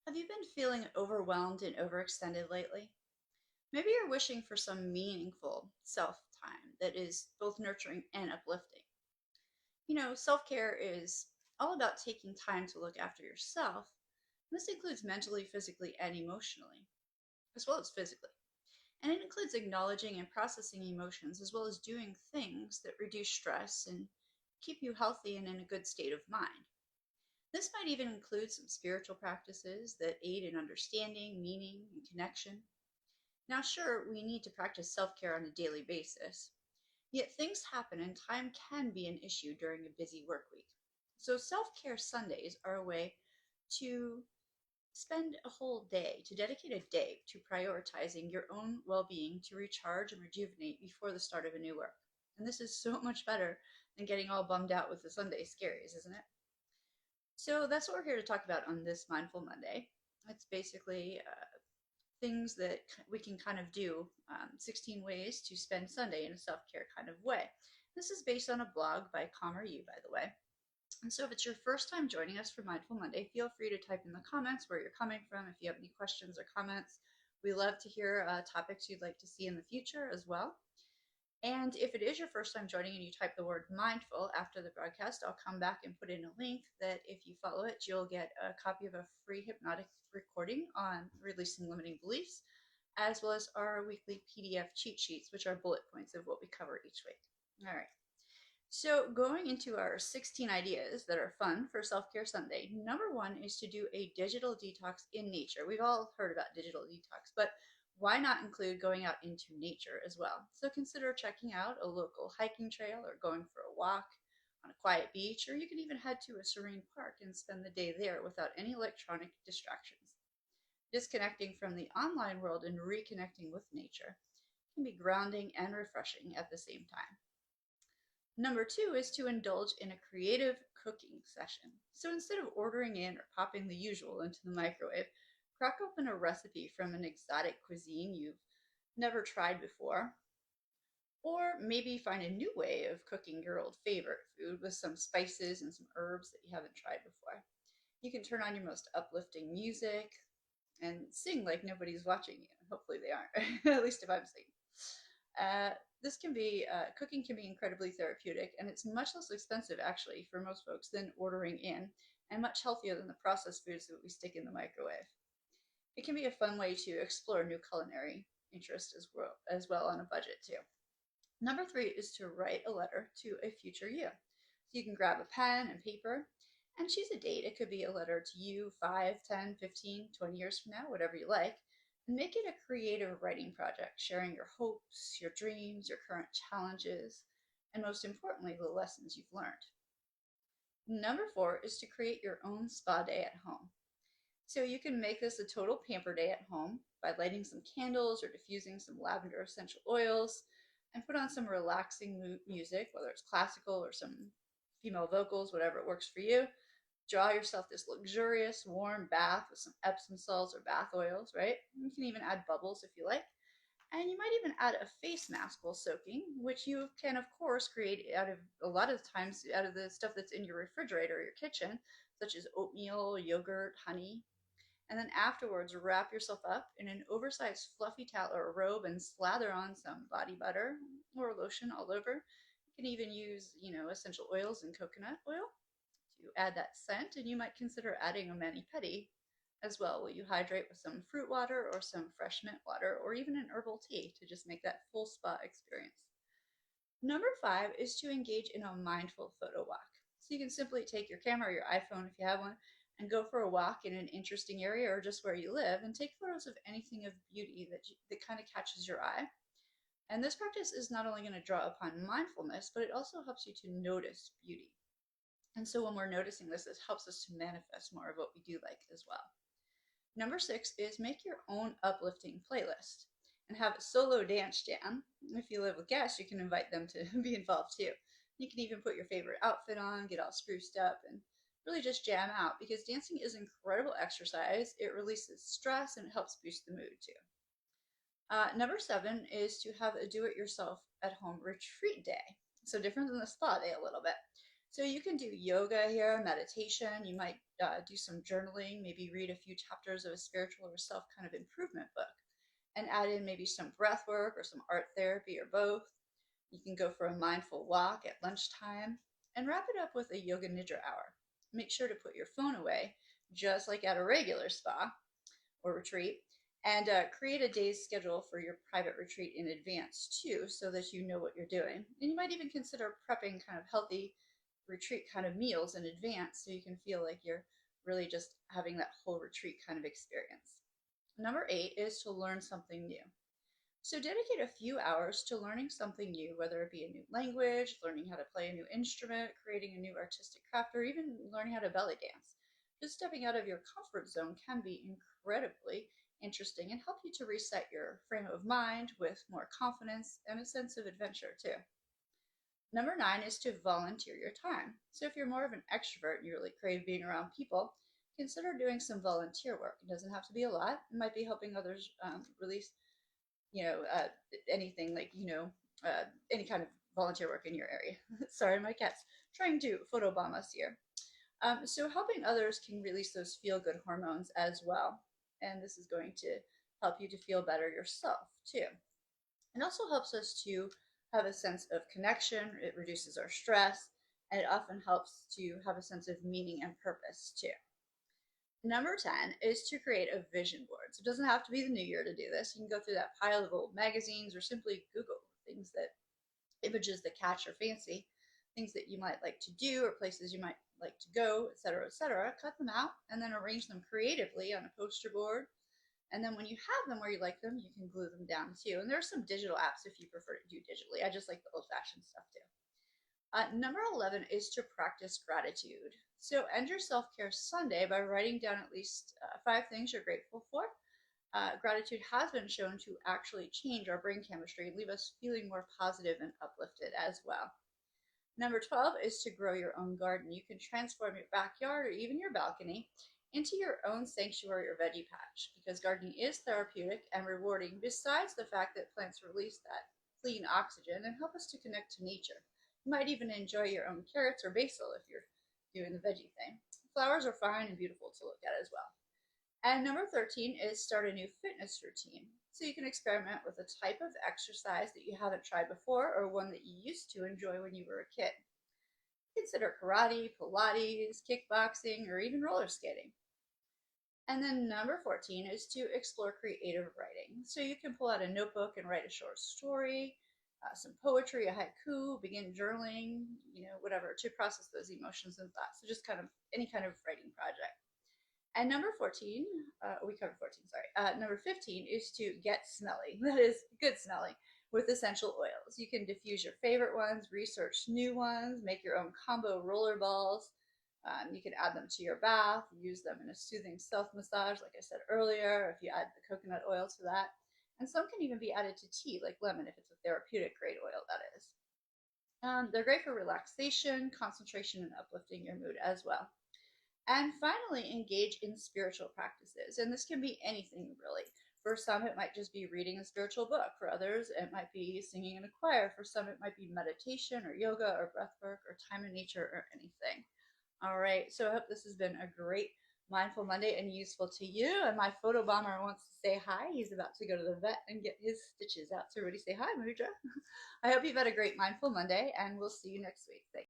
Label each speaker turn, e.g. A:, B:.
A: Have you been feeling overwhelmed and overextended lately? Maybe you're wishing for some meaningful self time that is both nurturing and uplifting. Self care is all about taking time to look after yourself. And this includes mentally, physically, and emotionally, as well as physically. And it includes acknowledging and processing emotions, as well as doing things that reduce stress and keep you healthy and in a good state of mind. This might even include some spiritual practices that aid in understanding, meaning, and connection. Now, sure, we need to practice self care on a daily basis, yet things happen and time can be an issue during a busy work week. So, self care Sundays are a way to spend a whole day, to dedicate a day to prioritizing your own well being to recharge and rejuvenate before the start of a new work. And this is so much better than getting all bummed out with the Sunday scaries, isn't it? So, that's what we're here to talk about on this Mindful Monday. It's basically things that we can kind of do, 16 ways to spend Sunday in a self care kind of way. This is based on a blog by Calmer You, by the way. And so, if it's your first time joining us for Mindful Monday, feel free to type in the comments where you're coming from if you have any questions or comments. We love to hear topics you'd like to see in the future as well. And if it is your first time joining and you type the word mindful after the broadcast, I'll come back and put in a link that if you follow it, you'll get a copy of a free hypnotic recording on releasing limiting beliefs, as well as our weekly PDF cheat sheets, which are bullet points of what we cover each week. All right. So, going into our 16 ideas that are fun for Self Care Sunday, number one is to do a digital detox in nature. We've all heard about digital detox, but why not include going out into nature as well? So, consider checking out a local hiking trail or going for a walk on a quiet beach, or you can even head to a serene park and spend the day there without any electronic distractions. Disconnecting from the online world and reconnecting with nature can be grounding and refreshing at the same time. Number two is to indulge in a creative cooking session. So instead of ordering in or popping the usual into the microwave, crack open a recipe from an exotic cuisine you've never tried before, or maybe find a new way of cooking your old favorite food with some spices and some herbs that you haven't tried before. You can turn on your most uplifting music and sing like nobody's watching you. Hopefully they aren't, at least if I'm singing. This can be cooking can be incredibly therapeutic, and it's much less expensive actually for most folks than ordering in, and much healthier than the processed foods that we stick in the microwave. It can be a fun way to explore new culinary interests as well on a budget too. Number three is to write a letter to a future you. So you can grab a pen and paper and choose a date. It could be a letter to you 5, 10, 15, 20 years from now, whatever you like, and make it a creative writing project, sharing your hopes, your dreams, your current challenges, and most importantly, the lessons you've learned. Number four is to create your own spa day at home. So you can make this a total pamper day at home by lighting some candles or diffusing some lavender essential oils and put on some relaxing music, whether it's classical or some female vocals, whatever works for you. Draw yourself this luxurious warm bath with some Epsom salts or bath oils, right? You can even add bubbles if you like. And you might even add a face mask while soaking, which you can, of course, create out of a lot of times out of the stuff that's in your refrigerator or your kitchen, such as oatmeal, yogurt, honey. And then afterwards, wrap yourself up in an oversized fluffy towel or a robe and slather on some body butter or lotion all over. You can even use, essential oils and coconut oil to add that scent, and you might consider adding a mani pedi as well. Will you hydrate with some fruit water or some fresh mint water or even an herbal tea to just make that full spa experience? Number five is to engage in a mindful photo walk. So you can simply take your camera or your iPhone if you have one and go for a walk in an interesting area or just where you live and take photos of anything of beauty that kind of catches your eye. And this practice is not only going to draw upon mindfulness, but it also helps you to notice beauty. And so when we're noticing this, it helps us to manifest more of what we do like as well. Number six is make your own uplifting playlist and have a solo dance jam. If you live with guests, you can invite them to be involved too. You can even put your favorite outfit on, get all spruced up, and really just jam out because dancing is incredible exercise. It releases stress and it helps boost the mood too. Number seven is to have a do it yourself at home retreat day. So different than the spa day a little bit. So you can do yoga here, meditation. You might do some journaling, maybe read a few chapters of a spiritual or self kind of improvement book, and add in maybe some breath work or some art therapy or both. You can go for a mindful walk at lunchtime and wrap it up with a yoga nidra hour. Make sure to put your phone away, just like at a regular spa or retreat, and create a day's schedule for your private retreat in advance too, so that you know what you're doing. And you might even consider prepping kind of healthy retreat kind of meals in advance so you can feel like you're really just having that whole retreat kind of experience. Number 8 is to learn something new. So dedicate a few hours to learning something new, whether it be a new language, learning how to play a new instrument, creating a new artistic craft, or even learning how to belly dance. Just stepping out of your comfort zone can be incredibly interesting and help you to reset your frame of mind with more confidence and a sense of adventure too. Number 9 is to volunteer your time. So if you're more of an extrovert and you really crave being around people, consider doing some volunteer work. It doesn't have to be a lot. It might be helping others release you know, uh, anything like, any kind of volunteer work in your area. Sorry, my cat's trying to photobomb us here. So helping others can release those feel-good hormones as well. And this is going to help you to feel better yourself too. It also helps us to have a sense of connection. It reduces our stress, and it often helps to have a sense of meaning and purpose too. Number 10 is to create a vision board. So it doesn't have to be the new year to do this. You can go through that pile of old magazines or simply Google things that images that catch your fancy, things that you might like to do or places you might like to go, etc., etc. Cut them out and then arrange them creatively on a poster board. And then when you have them where you like them, you can glue them down too. And there are some digital apps if you prefer to do digitally. I just like the old fashioned stuff too. Number 11 is to practice gratitude. So end your self care Sunday by writing down at least 5 things you're grateful for. Gratitude has been shown to actually change our brain chemistry and leave us feeling more positive and uplifted as well. Number 12 is to grow your own garden. You can transform your backyard or even your balcony into your own sanctuary or veggie patch because gardening is therapeutic and rewarding, besides the fact that plants release that clean oxygen and help us to connect to nature. You might even enjoy your own carrots or basil if you're doing the veggie thing. Flowers are fine and beautiful to look at as well. And number 13 is start a new fitness routine. So you can experiment with a type of exercise that you haven't tried before or one that you used to enjoy when you were a kid. Consider karate, Pilates, kickboxing, or even roller skating. And then number 14 is to explore creative writing. So you can pull out a notebook and write a short story, some poetry, a haiku, begin journaling, whatever, to process those emotions and thoughts. So just kind of any kind of writing project. And number 14, we covered 14, sorry. Number 15 is to get smelly. That is good smelling with essential oils. You can diffuse your favorite ones, research new ones, make your own combo roller balls. You can add them to your bath, use them in a soothing self massage, like I said earlier, if you add the coconut oil to that. And some can even be added to tea, like lemon, if it's a therapeutic grade oil, that is. They're great for relaxation, concentration, and uplifting your mood as well. And finally, engage in spiritual practices. And this can be anything really. For some, it might just be reading a spiritual book. For others, it might be singing in a choir. For some, it might be meditation or yoga or breath work or time in nature or anything. All right. So I hope this has been a great Mindful Monday and useful to you. And my photo bomber wants to say hi. He's about to go to the vet and get his stitches out. So everybody say hi, Mudra. I hope you've had a great Mindful Monday, and we'll see you next week. Thanks.